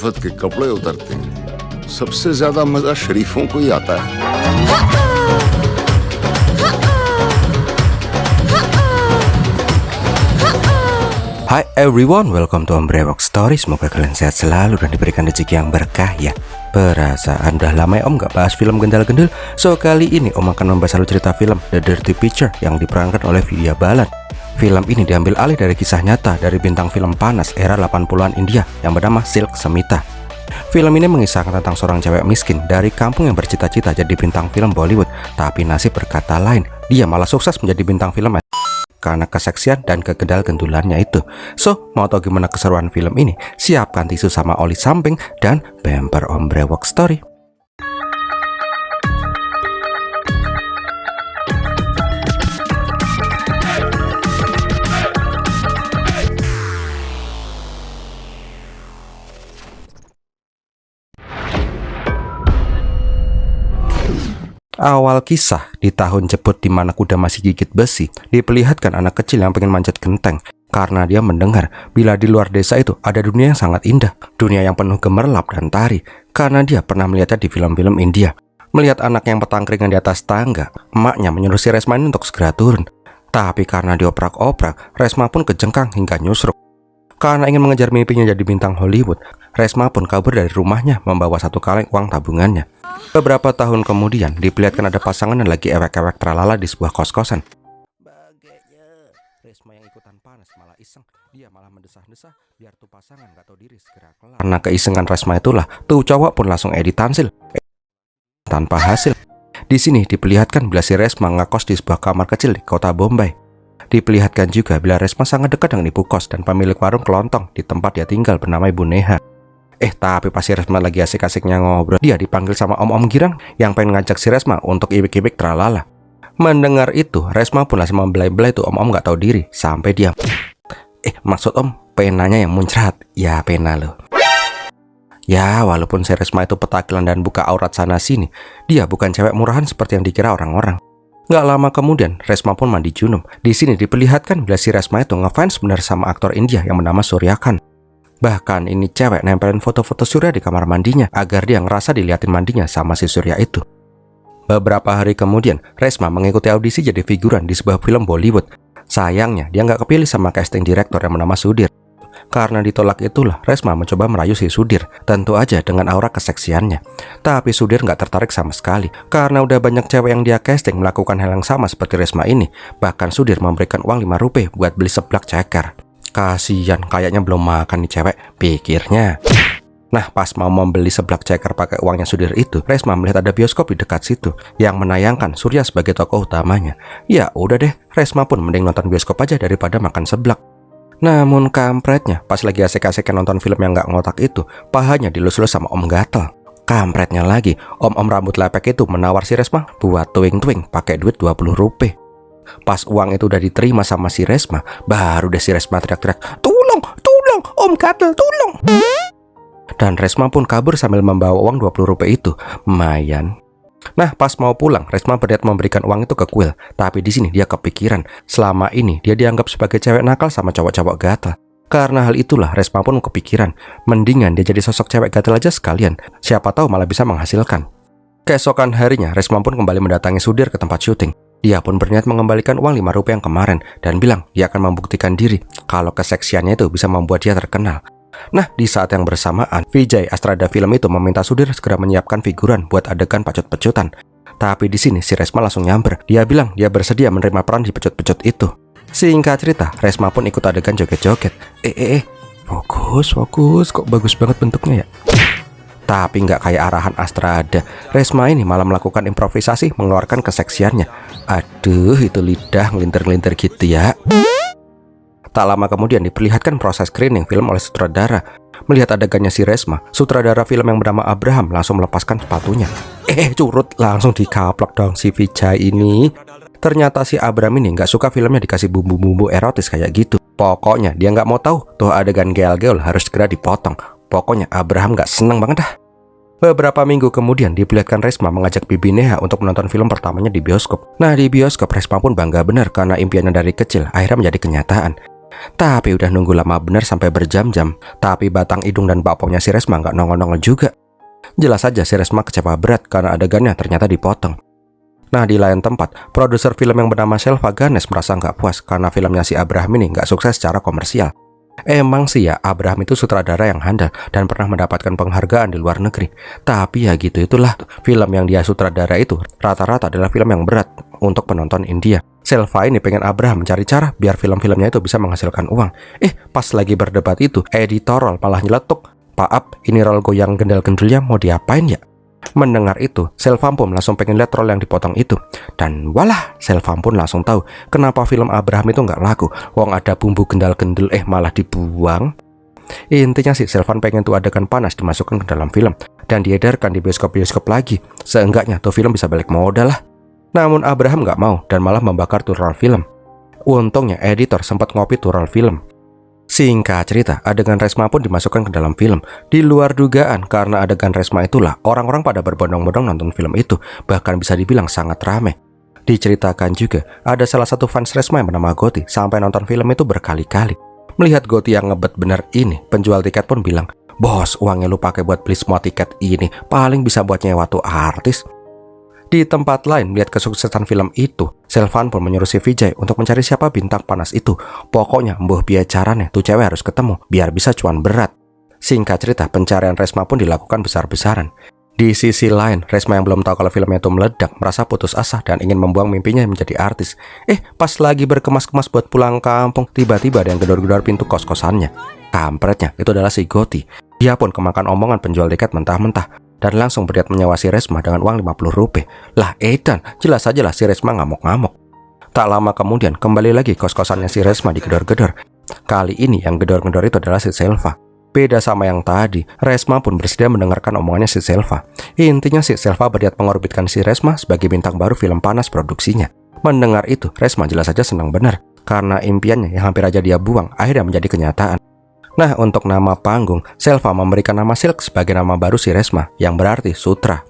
वक्त के कपड़े उतरते हैं। सबसे ज्यादा मजा शरीफों को ही आता है। Hi everyone, welcome to Ombrewok Story. Semoga kalian sehat selalu dan diberikan rezeki yang berkah ya. Perasaan udah lama ya Om gak bahas film gendal-gendul. So kali ini Om akan membahas alur cerita film The Dirty Picture yang diperankan oleh Vidya Balan. Film ini diambil alih dari kisah nyata dari bintang film panas era 80-an India yang bernama Silk Smita. Film ini mengisahkan tentang seorang cewek miskin dari kampung yang bercita-cita jadi bintang film Bollywood, tapi nasib berkata lain, dia malah sukses menjadi bintang film karena keseksian dan kegedal-gendulannya itu. So, mau tahu gimana keseruan film ini? Siapkan tisu sama oli samping dan bumper Ombrewok Story. Awal kisah di tahun jeput di mana kuda masih gigit besi, diperlihatkan anak kecil yang pengen manjat genteng karena dia mendengar bila di luar desa itu ada dunia yang sangat indah, dunia yang penuh gemerlap dan tari, karena dia pernah melihatnya di film-film India. Melihat anak yang petangkringan di atas tangga, emaknya menyuruh si Resma ini untuk segera turun. Tapi karena dioprak-oprak, Resma pun kejengkang hingga nyusruk. Karena ingin mengejar mimpinya jadi bintang Hollywood, Resma pun kabur dari rumahnya membawa satu kaleng uang tabungannya. Beberapa tahun kemudian diperlihatkan ada pasangan yang lagi ewek-ewek tralala di sebuah kos-kosan. Bagainya Resma yang ikutan panas malah iseng, dia malah mendesah-desah biar tuh pasangan gak tahu diri segera kelar. Karena keisengan Resma itulah tuh cowok pun langsung edit tansil tanpa hasil. Di sini diperlihatkan bila si Resma ngekos di sebuah kamar kecil di kota Bombay. Diperlihatkan juga bila Resma sangat dekat dengan ibu kos dan pemilik warung kelontong di tempat dia tinggal bernama Ibu Neha. Tapi pas si Resma lagi asik-asiknya ngobrol, dia dipanggil sama om-om girang yang pengen ngajak si Resma untuk ibik-ibik tralala. Mendengar itu, Resma pun langsung membelai-belai tuh om-om gak tahu diri sampai diam. Maksud om, penanya yang muncrat? Ya pena lo. Ya, walaupun si Resma itu petakilan dan buka aurat sana-sini, dia bukan cewek murahan seperti yang dikira orang-orang. Gak lama kemudian, Resma pun mandi junub. Di sini diperlihatkan bila si Resma itu ngefans benar sama aktor India yang bernama Surya Khan. Bahkan ini cewek nempelin foto-foto Surya di kamar mandinya agar dia ngerasa diliatin mandinya sama si Surya itu. Beberapa hari kemudian, Resma mengikuti audisi jadi figuran di sebuah film Bollywood. Sayangnya, dia nggak kepilih sama casting director yang bernama Sudhir. Karena ditolak itulah, Resma mencoba merayu si Sudhir, tentu aja dengan aura keseksiannya. Tapi Sudhir nggak tertarik sama sekali, karena udah banyak cewek yang dia casting melakukan hal yang sama seperti Resma ini. Bahkan Sudhir memberikan uang 5 rupiah buat beli seblak ceker. Kasian, kayaknya belum makan nih cewek, pikirnya. Nah, pas mau membeli seblak ceker pakai uangnya Sudhir itu, Resma melihat ada bioskop di dekat situ yang menayangkan Surya sebagai tokoh utamanya. Ya udah deh, Resma pun mending nonton bioskop aja daripada makan seblak. Namun kampretnya, pas lagi asik-asiknya nonton film yang gak ngotak itu, pahanya dilus-lus sama om gatel. Kampretnya lagi, om-om rambut lepek itu menawar si Resma buat tuing-tuing pakai duit 20 rupiah. Pas uang itu udah diterima sama si Resma, baru deh si Resma teriak-teriak, "Tolong, tolong, om gatel, tolong!" Dan Resma pun kabur sambil membawa uang 20 rupiah itu. Lumayan. Nah, pas mau pulang, Resma berniat memberikan uang itu ke kuil. Tapi di sini dia kepikiran, selama ini dia dianggap sebagai cewek nakal sama cowok-cowok gatel. Karena hal itulah Resma pun kepikiran, mendingan dia jadi sosok cewek gatel aja sekalian. Siapa tahu malah bisa menghasilkan. Keesokan harinya, Resma pun kembali mendatangi Sudhir ke tempat syuting. Dia pun berniat mengembalikan uang 5 rupiah yang kemarin dan bilang dia akan membuktikan diri kalau keseksiannya itu bisa membuat dia terkenal. Nah, di saat yang bersamaan, Vijay Astrada Film itu meminta Sudhir segera menyiapkan figuran buat adegan pecut-pecutan. Tapi di sini si Resma langsung nyamber. Dia bilang dia bersedia menerima peran di pecut-pecut itu. Singkat cerita, Resma pun ikut adegan joget-joget. Fokus, kok bagus banget bentuknya ya. Tapi nggak kayak arahan Astrada. Resma ini malah melakukan improvisasi mengeluarkan keseksiannya. Aduh, itu lidah ngelintir-ngelintir gitu ya. Tak lama kemudian diperlihatkan proses screening film oleh sutradara. Melihat adegannya si Resma, sutradara film yang bernama Abraham langsung melepaskan sepatunya. Curut, langsung dikaplok dong si Vijay ini. Ternyata si Abraham ini nggak suka filmnya dikasih bumbu-bumbu erotis kayak gitu. Pokoknya dia nggak mau tahu tuh adegan geol-geol harus segera dipotong. Pokoknya Abraham nggak seneng banget dah. Beberapa minggu kemudian diperlihatkan Resma mengajak Bibi Neha untuk menonton film pertamanya di bioskop. Nah, di bioskop Resma pun bangga benar karena impiannya dari kecil akhirnya menjadi kenyataan. Tapi udah nunggu lama bener sampai berjam-jam, tapi batang hidung dan bapaknya si Resma nggak nongol-nongol juga. Jelas saja si Resma kecewa berat karena adegannya ternyata dipotong. Nah, di lain tempat, produser film yang bernama Selva Ganes merasa nggak puas karena filmnya si Abraham ini nggak sukses secara komersial. Emang sih ya, Abraham itu sutradara yang handal dan pernah mendapatkan penghargaan di luar negeri. Tapi ya gitu itulah, film yang dia sutradara itu rata-rata adalah film yang berat untuk penonton India. Selva ini pengen Abraham mencari cara biar film-filmnya itu bisa menghasilkan uang. Pas lagi berdebat itu, editor malah nyeletuk, "Pak, ini rol goyang gendel-gendelnya mau diapain ya?" Mendengar itu, Selva pun langsung pengen lihat rol yang dipotong itu. Dan walah, Selva pun langsung tahu kenapa film Abraham itu nggak laku. Wong ada bumbu gendal-gendel malah dibuang. Intinya sih Selva pengen tuh adegan panas dimasukkan ke dalam film dan diedarkan di bioskop-bioskop lagi. Seenggaknya tuh film bisa balik modal lah. Namun Abraham nggak mau dan malah membakar tuh rol film. Untungnya editor sempat ngopi tuh rol film. Singkat cerita, adegan Resma pun dimasukkan ke dalam film. Di luar dugaan, karena adegan Resma itulah orang-orang pada berbondong-bondong nonton film itu, bahkan bisa dibilang sangat rame. Diceritakan juga, ada salah satu fans Resma yang bernama Goti sampai nonton film itu berkali-kali. Melihat Goti yang ngebet bener ini, penjual tiket pun bilang, "Bos, uangnya lu pakai buat beli semua tiket ini, paling bisa buat nyewa tuh artis." Di tempat lain, melihat kesuksesan film itu, Selvan pun menyuruh si Vijay untuk mencari siapa bintang panas itu. Pokoknya, mbuh biar caranya tuh cewek harus ketemu, biar bisa cuan berat. Singkat cerita, pencarian Resma pun dilakukan besar-besaran. Di sisi lain, Resma yang belum tahu kalau filmnya itu meledak, merasa putus asa dan ingin membuang mimpinya menjadi artis. Pas lagi berkemas-kemas buat pulang kampung, tiba-tiba ada yang gedor-gedor pintu kos-kosannya. Kampretnya, itu adalah si Goti. Dia pun kemakan omongan penjual tiket mentah-mentah dan langsung berniat menyewa si Resma dengan uang 50 rupiah. Lah edan, jelas saja lah si Resma ngamuk-ngamuk. Tak lama kemudian kembali lagi kos-kosannya si Resma digedor-gedor. Kali ini yang gedor-gedor itu adalah si Selva. Beda sama yang tadi, Resma pun bersedia mendengarkan omongannya si Selva. Intinya si Selva berniat mengorbitkan si Resma sebagai bintang baru film panas produksinya. Mendengar itu, Resma jelas saja senang benar karena impiannya yang hampir aja dia buang akhirnya menjadi kenyataan. Nah, untuk nama panggung, Selva memberikan nama Silk sebagai nama baru si Resma, yang berarti sutra.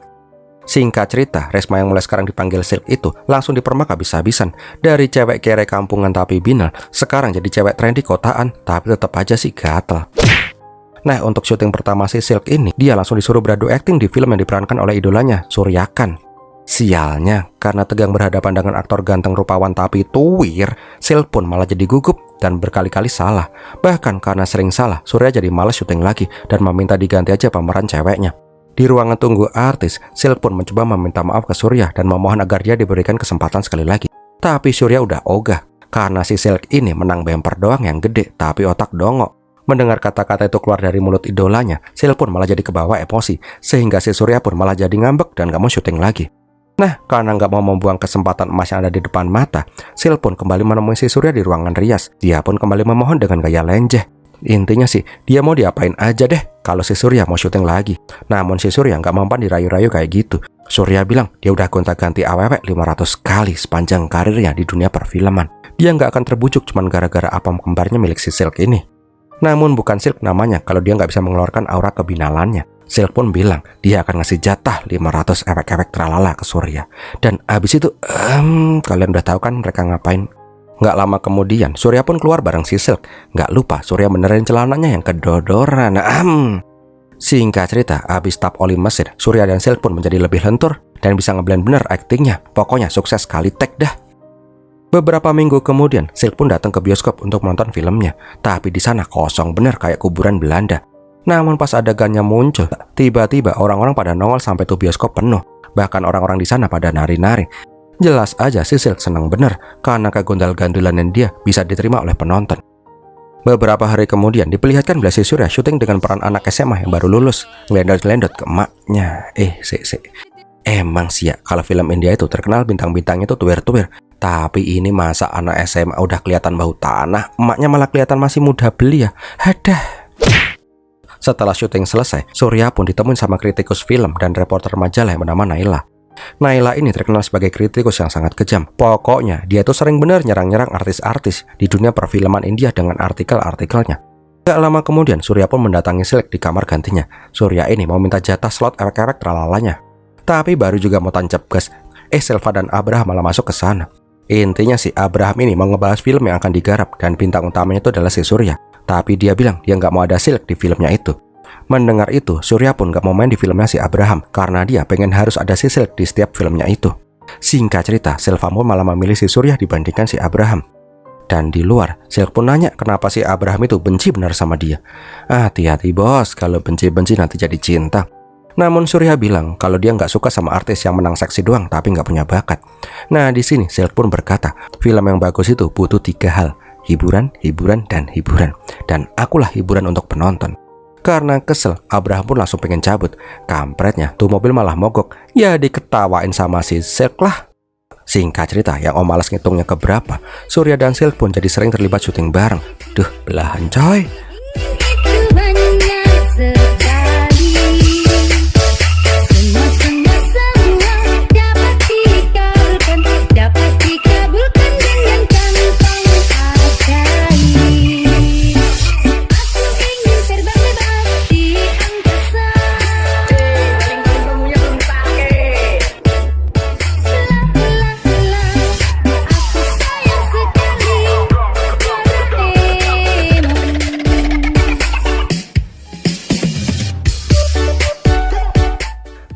Singkat cerita, Resma yang mulai sekarang dipanggil Silk itu langsung dipermak habis-habisan. Dari cewek kere kampungan tapi binal, sekarang jadi cewek trendy kotaan, tapi tetap aja sih gatel. Nah, untuk syuting pertama si Silk ini, dia langsung disuruh beradu akting di film yang diperankan oleh idolanya, Surya Khan. Sialnya, karena tegang berhadapan dengan aktor ganteng rupawan tapi tuwir, Silk pun malah jadi gugup dan berkali-kali salah. Bahkan karena sering salah, Surya jadi malas syuting lagi dan meminta diganti aja pemeran ceweknya. Di ruangan tunggu artis, Silk pun mencoba meminta maaf ke Surya dan memohon agar dia diberikan kesempatan sekali lagi. Tapi Surya udah ogah, karena si Silk ini menang bemper doang yang gede, tapi otak dongok. Mendengar kata-kata itu keluar dari mulut idolanya, Silk pun malah jadi kebawa emosi, sehingga si Surya pun malah jadi ngambek dan gak mau syuting lagi. Nah, karena nggak mau membuang kesempatan emas yang ada di depan mata, Sil pun kembali menemui si Surya di ruangan rias. Dia pun kembali memohon dengan gaya lenjeh. Intinya sih, dia mau diapain aja deh kalau si Surya mau syuting lagi. Namun si Surya nggak mempan dirayu-rayu kayak gitu. Surya bilang dia udah gonta-ganti awewek 500 kali sepanjang karirnya di dunia perfilman. Dia nggak akan terbujuk cuma gara-gara apam kembarnya milik si Silk ini. Namun bukan Silk namanya kalau dia nggak bisa mengeluarkan aura kebinalannya. Silk pun bilang dia akan ngasih jatah 500 ewek-ewek tralala ke Surya. Dan abis itu, kalian udah tahu kan mereka ngapain? Nggak lama kemudian, Surya pun keluar bareng si Silk. Nggak lupa, Surya benerin celananya yang kedodoran. Singkat cerita, abis tap oli mesin, Surya dan Silk pun menjadi lebih lentur dan bisa ngeblend bener aktingnya. Pokoknya sukses kali tek dah. Beberapa minggu kemudian, Silk pun datang ke bioskop untuk menonton filmnya. Tapi di sana kosong bener kayak kuburan Belanda. Namun pas adegannya muncul, tiba-tiba orang-orang pada nongol sampai tuh bioskop penuh. Bahkan orang-orang di sana pada nari-nari. Jelas aja si Silk senang bener karena kegondal-gandulan dia bisa diterima oleh penonton. Beberapa hari kemudian diperlihatkan bila si Surya syuting dengan peran anak SMA yang baru lulus, ngelendot-ngelendot ke emaknya. Emang sih ya, kalau film India itu terkenal bintang-bintangnya tuh tuwir-tuwir. Tapi ini masa anak SMA udah kelihatan bau tanah, emaknya malah kelihatan masih muda belia. Hadah. Setelah syuting selesai, Surya pun ditemuin sama kritikus film dan reporter majalah yang bernama Naila. Naila ini terkenal sebagai kritikus yang sangat kejam. Pokoknya, dia tuh sering bener nyerang-nyerang artis-artis di dunia perfilman India dengan artikel-artikelnya. Gak lama kemudian, Surya pun mendatangi Silk di kamar gantinya. Surya ini mau minta jatah slot ewek-ewek tralalanya. Tapi baru juga mau tancap gas, Selva dan Abraham malah masuk ke sana. Intinya si Abraham ini mau ngebahas film yang akan digarap dan bintang utamanya itu adalah si Surya. Tapi dia bilang dia nggak mau ada Silk di filmnya itu. Mendengar itu, Surya pun nggak mau main di filmnya si Abraham karena dia pengen harus ada si Silk di setiap filmnya itu. Singkat cerita, Silva pun malah memilih si Surya dibandingkan si Abraham. Dan di luar, Silk pun nanya kenapa si Abraham itu benci benar sama dia. Hati-hati bos, kalau benci-benci nanti jadi cinta. Namun Surya bilang kalau dia nggak suka sama artis yang menang seksi doang tapi nggak punya bakat. Nah di sini Silk pun berkata, film yang bagus itu butuh 3 hal. Hiburan, hiburan, dan hiburan. Dan akulah hiburan untuk penonton. Karena kesel, Abraham pun langsung pengen cabut. Kampretnya, tuh mobil malah mogok. Ya diketawain sama si Silk lah. Singkat cerita, yang Om malas ngitungnya keberapa, Surya dan Silk pun jadi sering terlibat syuting bareng. Duh, belahan coy.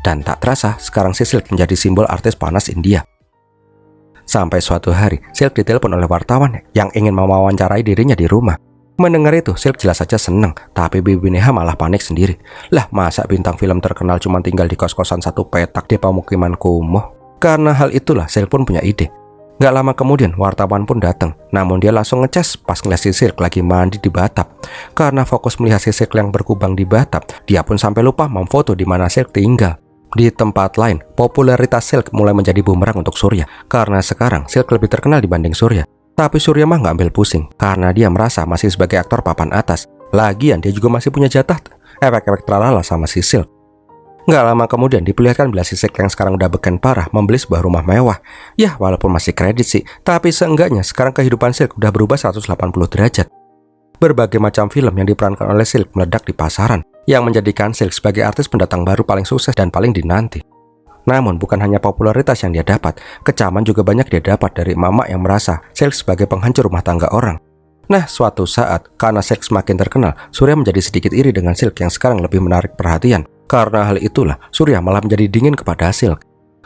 Dan tak terasa, sekarang si Silk menjadi simbol artis panas India. Sampai suatu hari, Silk ditelepon oleh wartawan yang ingin mewawancarai dirinya di rumah. Mendengar itu, Silk jelas saja senang, tapi Bibi Neha malah panik sendiri. Lah, masa bintang film terkenal cuma tinggal di kos-kosan satu petak di pemukiman kumuh? Karena hal itulah, Silk pun punya ide. Gak lama kemudian, wartawan pun datang. Namun dia langsung ngecas pas ngeliat si Silk lagi mandi di bathtub. Karena fokus melihat si Silk yang berkubang di bathtub, dia pun sampai lupa memfoto di mana Silk tinggal. Di tempat lain, popularitas Silk mulai menjadi bumerang untuk Surya. Karena sekarang Silk lebih terkenal dibanding Surya. Tapi Surya mah nggak ambil pusing, karena dia merasa masih sebagai aktor papan atas. Lagian dia juga masih punya jatah efek-efek tralala sama si Silk. Nggak lama kemudian diperlihatkan bila si Silk yang sekarang udah beken parah membeli sebuah rumah mewah. Ya walaupun masih kredit sih, tapi seenggaknya sekarang kehidupan Silk udah berubah 180 derajat. Berbagai macam film yang diperankan oleh Silk meledak di pasaran, yang menjadikan Silk sebagai artis pendatang baru paling sukses dan paling dinanti. Namun bukan hanya popularitas yang dia dapat, kecaman juga banyak dia dapat dari mama yang merasa Silk sebagai penghancur rumah tangga orang. Nah, suatu saat, karena Silk semakin terkenal, Surya menjadi sedikit iri dengan Silk yang sekarang lebih menarik perhatian. Karena hal itulah, Surya malah menjadi dingin kepada Silk.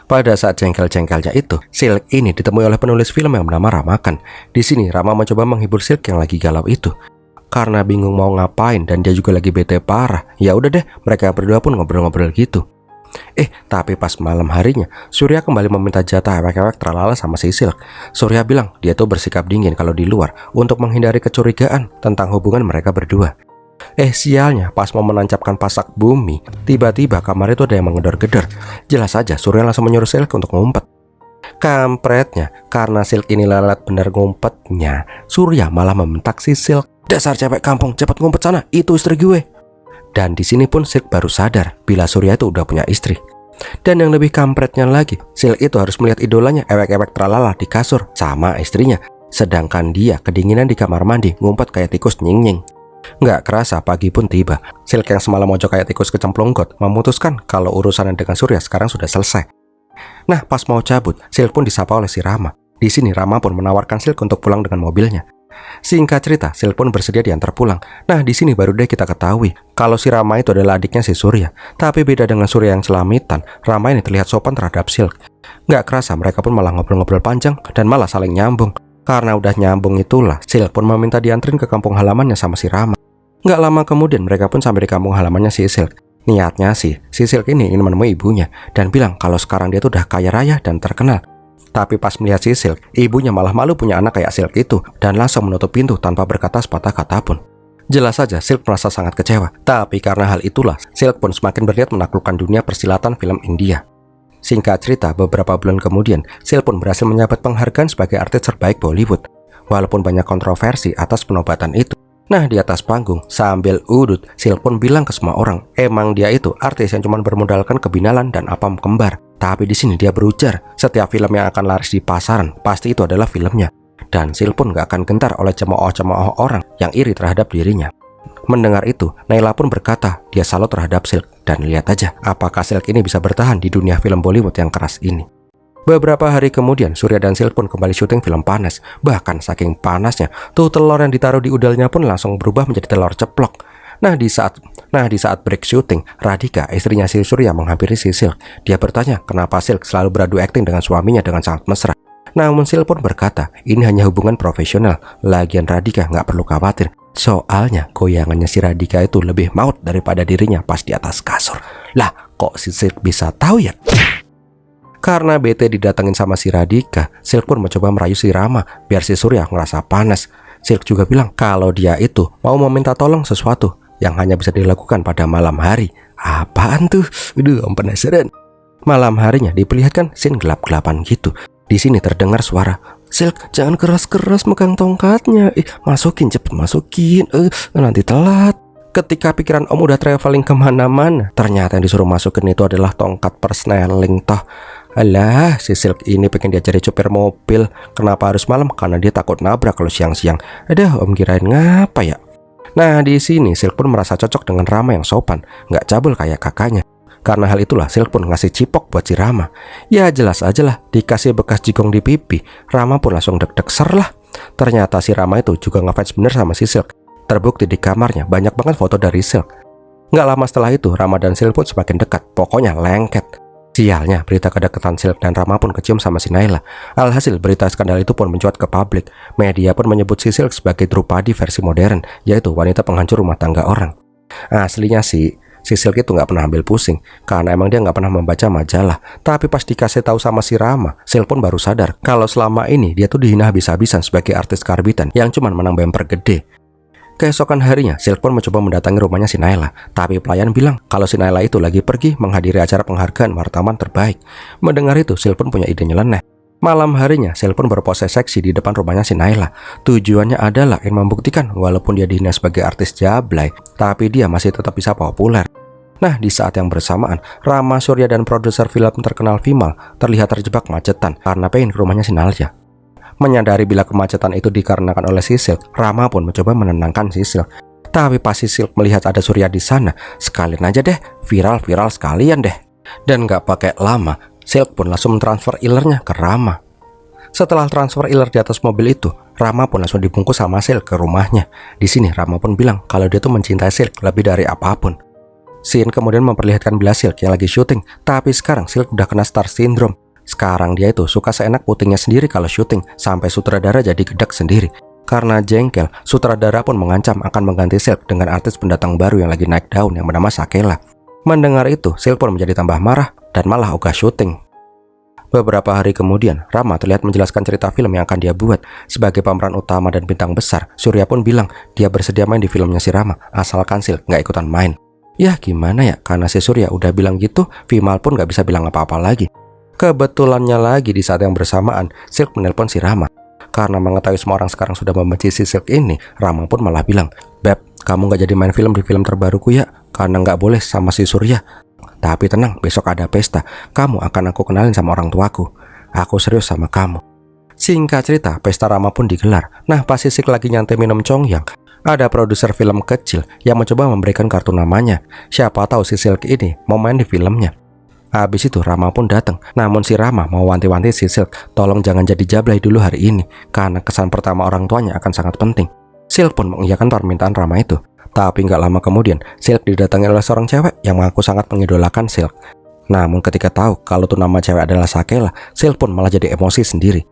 Pada saat jengkel-jengkelnya itu, Silk ini ditemui oleh penulis film yang bernama Ramakan. Di sini, Rama mencoba menghibur Silk yang lagi galau itu. Karena bingung mau ngapain dan dia juga lagi bete parah, ya udah deh, mereka berdua pun ngobrol-ngobrol gitu. Tapi pas malam harinya, Surya kembali meminta jatah ewek-ewek tralala sama si Silk. Surya bilang dia tuh bersikap dingin kalau di luar untuk menghindari kecurigaan tentang hubungan mereka berdua. Sialnya, pas mau menancapkan pasak bumi, tiba-tiba kamar itu ada yang menggedor-gedor. Jelas saja Surya langsung menyuruh Silk untuk ngumpet. Kampretnya, karena Silk ini lelet bener ngumpetnya, Surya malah membentak si Silk. Dasar cewek kampung, cepat ngumpet sana, itu istri gue. Dan di sini pun Silk baru sadar bila Surya itu udah punya istri. Dan yang lebih kampretnya lagi, Silk itu harus melihat idolanya ewek-ewek tralala di kasur sama istrinya. Sedangkan dia kedinginan di kamar mandi, ngumpet kayak tikus nying-nying. Nggak kerasa pagi pun tiba. Silk yang semalam mojok kayak tikus kecemplung got memutuskan kalau urusannya dengan Surya sekarang sudah selesai. Nah, pas mau cabut, Silk pun disapa oleh si Rama. Di sini Rama pun menawarkan Silk untuk pulang dengan mobilnya. Singkat cerita, Silk pun bersedia diantar pulang. Nah, di sini baru deh kita ketahui kalau si Rama itu adalah adiknya si Surya. Tapi beda dengan Surya yang celamitan, Rama ini terlihat sopan terhadap Silk. Nggak kerasa mereka pun malah ngobrol-ngobrol panjang dan malah saling nyambung. Karena udah nyambung itulah, Silk pun meminta dianterin ke kampung halamannya sama si Rama. Nggak lama kemudian mereka pun sampai di kampung halamannya si Silk. Niatnya sih, si Silk ini ingin menemui ibunya dan bilang kalau sekarang dia tuh udah kaya raya dan terkenal. Tapi pas melihat si Silk, ibunya malah malu punya anak kayak Silk itu dan langsung menutup pintu tanpa berkata sepatah kata pun. Jelas saja Silk merasa sangat kecewa. Tapi karena hal itulah, Silk pun semakin berniat menaklukkan dunia persilatan film India. Singkat cerita, beberapa bulan kemudian, Silk pun berhasil menjabat penghargaan sebagai artis terbaik Bollywood. Walaupun banyak kontroversi atas penobatan itu. Nah, di atas panggung, sambil udut, Silk pun bilang ke semua orang, emang dia itu artis yang cuma bermodalkan kebinalan dan apam kembar. Tapi di sini dia berujar, setiap film yang akan laris di pasaran, pasti itu adalah filmnya. Dan Silk pun gak akan gentar oleh cemooh-cemooh orang yang iri terhadap dirinya. Mendengar itu, Naila pun berkata, dia salut terhadap Silk. Dan lihat aja, apakah Silk ini bisa bertahan di dunia film Bollywood yang keras ini. Beberapa hari kemudian, Surya dan Silk pun kembali syuting film panas. Bahkan saking panasnya, tuh telur yang ditaruh di udalnya pun langsung berubah menjadi telur ceplok. Nah di saat break syuting, Radhika, istrinya si Surya, menghampiri si Silk. Dia bertanya kenapa Silk selalu beradu akting dengan suaminya dengan sangat mesra. Namun Silk pun berkata, ini hanya hubungan profesional. Lagian Radhika nggak perlu khawatir. Soalnya goyangannya si Radhika itu lebih maut daripada dirinya pas di atas kasur. Lah, kok si Silk bisa tahu ya? Karena bete didatengin sama si Radhika, Silk pun mencoba merayu si Rama biar si Surya ngerasa panas. Silk juga bilang kalau dia itu mau meminta tolong sesuatu yang hanya bisa dilakukan pada malam hari. Apaan tuh? Aduh, penasaran. Malam harinya diperlihatkan scene gelap-gelapan gitu. Di sini terdengar suara, Silk, jangan keras-keras megang tongkatnya. Masukin, cepet masukin. Nanti telat. Ketika pikiran Om udah traveling kemana-mana, ternyata yang disuruh masukin itu adalah tongkat persneling toh. Alah, si Silk ini pengen diajari supir mobil. Kenapa harus malam? Karena dia takut nabrak kalau siang-siang. Aduh, Om kirain ngapa ya? Nah, di sini Silk pun merasa cocok dengan Rama yang sopan, nggak cabul kayak kakaknya. Karena hal itulah Silk pun ngasih cipok buat si Rama. Ya jelas aja lah, dikasih bekas jigong di pipi, Rama pun langsung deg-deg ser lah. Ternyata si Rama itu juga ngefans bener sama si Silk. Terbukti di kamarnya banyak banget foto dari Silk. Nggak lama setelah itu, Rama dan Silk pun semakin dekat, pokoknya lengket. Sialnya, berita kedekatan Silk dan Rama pun kecium sama si Naila. Alhasil, berita skandal itu pun mencuat ke publik. Media pun menyebut si Silk sebagai Drupadi versi modern, yaitu wanita penghancur rumah tangga orang. Aslinya sih, si Silk itu nggak pernah ambil pusing, karena emang dia nggak pernah membaca majalah. Tapi pas dikasih tahu sama si Rama, Silk pun baru sadar kalau selama ini dia tuh dihina habis-habisan sebagai artis karbitan yang cuman menang bemper gede. Keesokan harinya, Silk pun mencoba mendatangi rumahnya si Naila. Tapi pelayan bilang kalau si Naila itu lagi pergi menghadiri acara penghargaan wartawan terbaik. Mendengar itu, Silk pun punya ide nyeleneh. Malam harinya, Silk pun berpose seksi di depan rumahnya si Naila. Tujuannya adalah ingin membuktikan walaupun dia dihina sebagai artis jablay, tapi dia masih tetap bisa populer. Nah, di saat yang bersamaan, Rama, Surya, dan produser film terkenal Vimal terlihat terjebak macetan karena pengen ke rumahnya si Nalja. Menyadari bila kemacetan itu dikarenakan oleh si Silk, Rama pun mencoba menenangkan si Silk. Tapi pas si Silk melihat ada Surya di sana, sekalian aja deh, viral-viral sekalian deh. Dan gak pakai lama, Silk pun langsung mentransfer ilernya ke Rama. Setelah transfer iler di atas mobil itu, Rama pun langsung dibungkus sama Silk ke rumahnya. Di sini Rama pun bilang kalau dia tuh mencintai Silk lebih dari apapun. Scene kemudian memperlihatkan bila Silk yang lagi syuting, tapi sekarang Silk udah kena star syndrome. Sekarang dia itu suka seenak putingnya sendiri kalau syuting, sampai sutradara jadi gedek sendiri. Karena jengkel, sutradara pun mengancam akan mengganti Silk dengan artis pendatang baru yang lagi naik daun yang bernama Sakela. Mendengar itu, Silk pun menjadi tambah marah dan malah ogah syuting. Beberapa hari kemudian, Rama terlihat menjelaskan cerita film yang akan dia buat. Sebagai pemeran utama dan bintang besar, Surya pun bilang dia bersedia main di filmnya si Rama, asalkan Silk nggak ikutan main. Ya gimana ya, karena si Surya udah bilang gitu, Vimal pun nggak bisa bilang apa-apa lagi. Kebetulannya lagi di saat yang bersamaan, Silk menelpon si Rama. Karena mengetahui semua orang sekarang sudah membenci si Silk ini, Rama pun malah bilang, Beb, kamu gak jadi main film di film terbaruku ya, karena gak boleh sama si Surya. Tapi tenang, besok ada pesta, kamu akan aku kenalin sama orang tuaku. Aku serius sama kamu. Singkat cerita, pesta Rama pun digelar. Nah, pas si Silk lagi nyantai minum congyang, ada produser film kecil yang mencoba memberikan kartu namanya. Siapa tahu si Silk ini mau main di filmnya. Habis itu Rama pun datang. Namun si Rama mau wanti-wanti si Silk, tolong jangan jadi jablay dulu hari ini, karena kesan pertama orang tuanya akan sangat penting. Silk pun mengiyakan permintaan Rama itu. Tapi nggak lama kemudian, Silk didatangi oleh seorang cewek yang mengaku sangat mengidolakan Silk. Namun ketika tahu kalau tuh nama cewek adalah Sakela, Silk pun malah jadi emosi sendiri.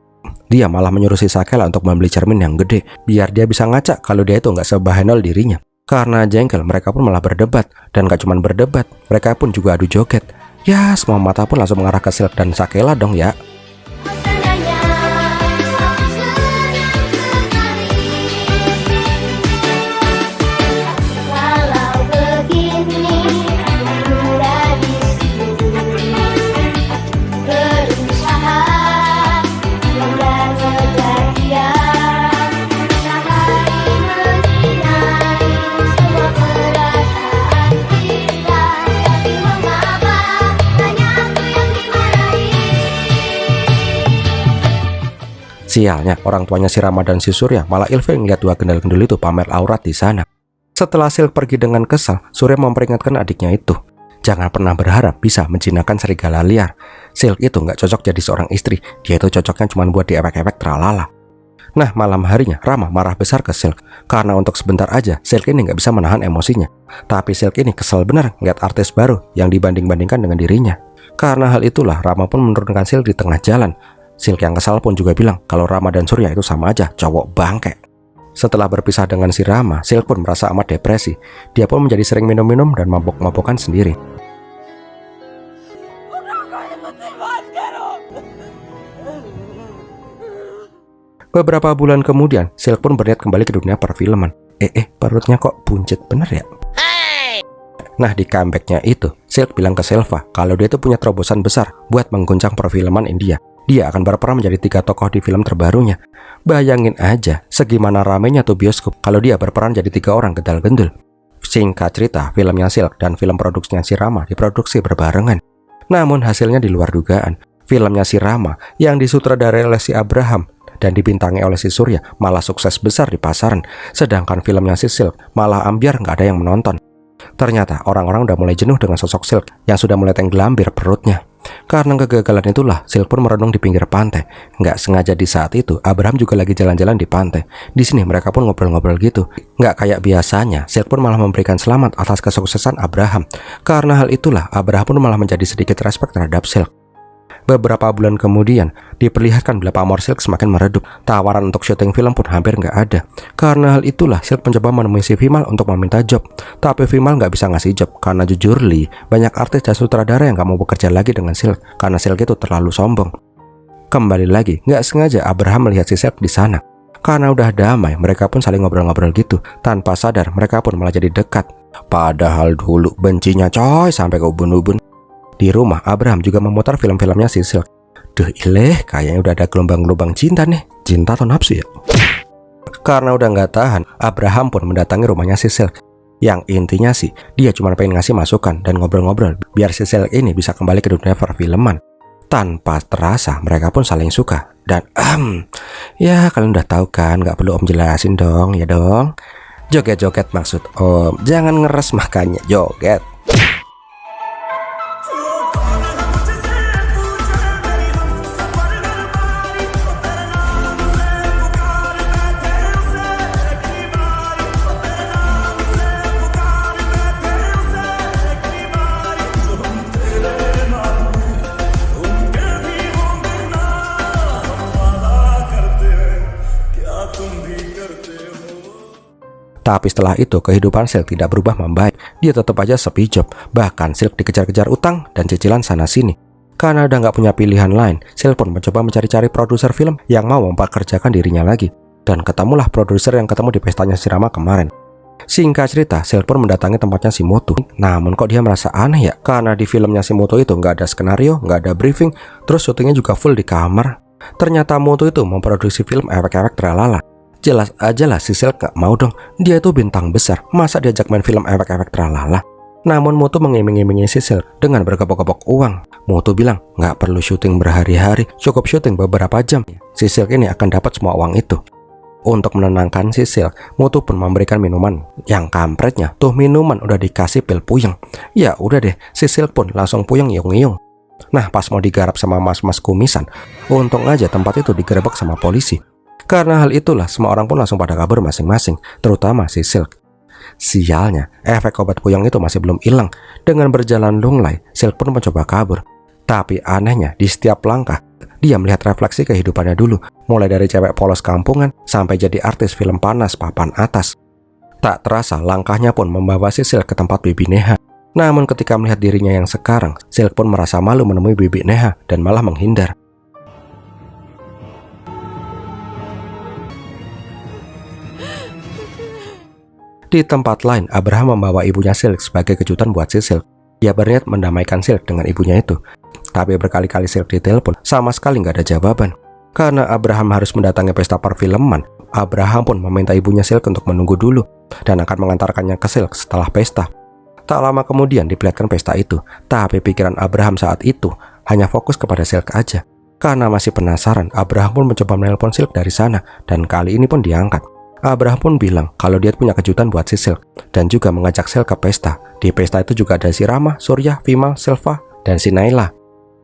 Dia malah menyuruh si Sakela untuk membeli cermin yang gede, biar dia bisa ngaca kalau dia itu nggak sebahenol dirinya. Karena jengkel, mereka pun malah berdebat. Dan gak cuma berdebat, mereka pun juga adu joget. Ya, semua mata pun langsung mengarah ke Silk dan Sakela dong ya. Sialnya, orang tuanya si Rama dan si Surya malah ilfil ngeliat dua gendel-gendel itu pamer aurat di sana. Setelah Silk pergi dengan kesal, Surya memperingatkan adiknya itu. jangan pernah berharap bisa menjinakkan serigala liar. Silk itu nggak cocok jadi seorang istri, dia itu cocoknya cuma buat diewek-ewek tralala. Nah, malam harinya Rama marah besar ke Silk karena untuk sebentar aja Silk ini nggak bisa menahan emosinya. Tapi Silk ini kesel bener ngeliat artis baru yang dibanding-bandingkan dengan dirinya. Karena hal itulah Rama pun menurunkan Silk di tengah jalan. Silk yang kesal pun juga bilang kalau Rama dan Surya itu sama aja, cowok bangke. Setelah berpisah dengan si Rama, Silk pun merasa amat depresi. Dia pun menjadi sering minum-minum dan mabok-mabokan sendiri. Beberapa bulan kemudian, Silk pun berniat kembali ke dunia perfilman. Perutnya kok buncit bener ya? Nah, di comebacknya itu, Silk bilang ke Selva kalau dia tuh punya terobosan besar buat mengguncang perfilman India. Dia akan berperan menjadi 3 tokoh di film terbarunya. Bayangin aja, segimana ramenya tuh bioskop kalau dia berperan jadi 3 orang gendal-gendul. Singkat cerita, filmnya Silk dan film produksinya si Rama diproduksi berbarengan. Namun hasilnya di luar dugaan. Filmnya si Rama yang disutradarai oleh si Abraham dan dibintangi oleh si Surya malah sukses besar di pasaran, sedangkan filmnya si Silk malah ambyar nggak ada yang menonton. Ternyata orang-orang udah mulai jenuh dengan sosok Silk yang sudah mulai tenggelambir perutnya. Karena kegagalan itulah Silk pun merenung di pinggir pantai. Nggak sengaja di saat itu Abraham juga lagi jalan-jalan di pantai. Di sini mereka pun ngobrol-ngobrol gitu. Nggak kayak biasanya, Silk pun malah memberikan selamat atas kesuksesan Abraham. Karena hal itulah Abraham pun malah menjadi sedikit respect terhadap Silk. Beberapa bulan kemudian, diperlihatkan bila pamor Silk semakin meredup. Tawaran untuk syuting film pun hampir nggak ada. Karena hal itulah, Silk mencoba menemui si Vimal untuk meminta job. Tapi Vimal nggak bisa ngasih job, karena jujur Li, banyak artis dan sutradara yang nggak mau bekerja lagi dengan Silk, karena Silk itu terlalu sombong. Kembali lagi, nggak sengaja Abraham melihat si Silk di sana. Karena udah damai, mereka pun saling ngobrol-ngobrol gitu. Tanpa sadar, mereka pun malah jadi dekat. Padahal dulu bencinya coy sampai ke ubun-ubun. Di rumah, Abraham juga memutar film-filmnya si Silk. Duh ileh, kayaknya udah ada gelombang-gelombang cinta nih. Cinta atau nafsu ya? Karena udah nggak tahan, Abraham pun mendatangi rumahnya si Silk. Yang intinya sih, dia cuma pengen ngasih masukan dan ngobrol-ngobrol biar si Silk ini bisa kembali ke dunia perfilman. Tanpa terasa, mereka pun saling suka. Dan ya kalian udah tahu kan, nggak perlu om jelasin dong, ya dong. Joget-joget maksud om, jangan ngeres makanya joget. Tapi setelah itu kehidupan Silk tidak berubah membaik. Dia tetap aja sepi job. Bahkan Silk dikejar-kejar utang dan cicilan sana-sini. Karena udah nggak punya pilihan lain, Silk pun mencoba mencari-cari produser film yang mau mempekerjakan dirinya lagi. Dan ketemulah produser yang ketemu di pestanya si Rama kemarin. Singkat cerita, Silk pun mendatangi tempatnya si Mutu. Namun kok dia merasa aneh ya, karena di filmnya si Mutu itu nggak ada skenario, nggak ada briefing, terus syutingnya juga full di kamar. Ternyata Mutu itu memproduksi film ewek-ewek tralala. Jelas aja lah si Silk gak mau dong, dia itu bintang besar, masa diajak main film ewek-ewek tralala. Namun Mutu mengiming-imingi si Silk dengan bergepok-gepok uang. Mutu bilang gak perlu syuting berhari-hari, cukup syuting beberapa jam. Si Silk ini akan dapat semua uang itu. Untuk menenangkan si Silk, Mutu pun memberikan minuman. Yang kampretnya, tuh minuman udah dikasih pil puyeng. Ya udah deh, si Silk pun langsung puyeng yung-yung. Nah pas mau digarap sama mas-mas kumisan, untung aja tempat itu digerebek sama polisi. Karena hal itulah semua orang pun langsung pada kabur masing-masing, terutama si Silk. Sialnya, efek obat puyeng itu masih belum hilang. Dengan berjalan lunglai, Silk pun mencoba kabur. Tapi anehnya, di setiap langkah, dia melihat refleksi kehidupannya dulu. Mulai dari cewek polos kampungan, sampai jadi artis film panas papan atas. Tak terasa, langkahnya pun membawa si Silk ke tempat Bibi Neha. Namun ketika melihat dirinya yang sekarang, Silk pun merasa malu menemui Bibi Neha dan malah menghindar. Di tempat lain, Abraham membawa ibunya Silk sebagai kejutan buat si Silk. Dia berniat mendamaikan Silk dengan ibunya itu. Tapi berkali-kali Silk ditelepon, sama sekali nggak ada jawaban. Karena Abraham harus mendatangi pesta perfilman, Abraham pun meminta ibunya Silk untuk menunggu dulu dan akan mengantarkannya ke Silk setelah pesta. Tak lama kemudian diperlihatkan pesta itu, tapi pikiran Abraham saat itu hanya fokus kepada Silk aja. Karena masih penasaran, Abraham pun mencoba menelpon Silk dari sana dan kali ini pun diangkat. Abraham pun bilang kalau dia punya kejutan buat si Silk dan juga mengajak Silk ke pesta. Di pesta itu juga ada si Rama, Surya, Vimal, Silva, dan si Naila.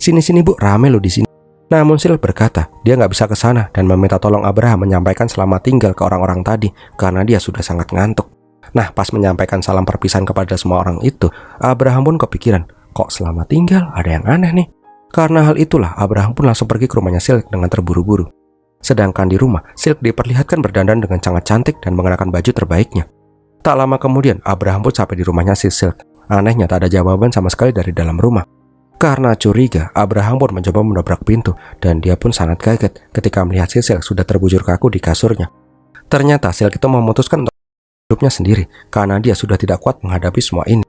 Sini-sini bu, rame lo di sini. Namun Silk berkata dia nggak bisa ke sana dan meminta tolong Abraham menyampaikan selamat tinggal ke orang-orang tadi karena dia sudah sangat ngantuk. Nah, pas menyampaikan salam perpisahan kepada semua orang itu, Abraham pun kepikiran, kok selamat tinggal, ada yang aneh nih. Karena hal itulah, Abraham pun langsung pergi ke rumahnya Silk dengan terburu-buru. Sedangkan di rumah, Silk diperlihatkan berdandan dengan sangat cantik dan mengenakan baju terbaiknya. Tak lama kemudian, Abraham pun sampai di rumahnya si Silk. Anehnya tak ada jawaban sama sekali dari dalam rumah. Karena curiga, Abraham pun mencoba mendobrak pintu dan dia pun sangat kaget ketika melihat si Silk sudah terbujur kaku di kasurnya. Ternyata Silk itu memutuskan untuk hidupnya sendiri karena dia sudah tidak kuat menghadapi semua ini.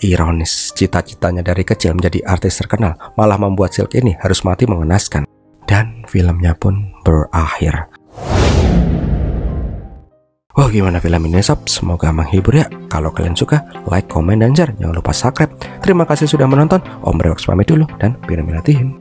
Ironis, cita-citanya dari kecil menjadi artis terkenal malah membuat Silk ini harus mati mengenaskan. Dan filmnya pun berakhir. Wah, gimana film ini sob? Semoga menghibur ya. Kalau kalian suka, like, komen, dan share. Jangan lupa subscribe. Terima kasih sudah menonton. Om Rewoks pamit dulu dan Piramilatiin.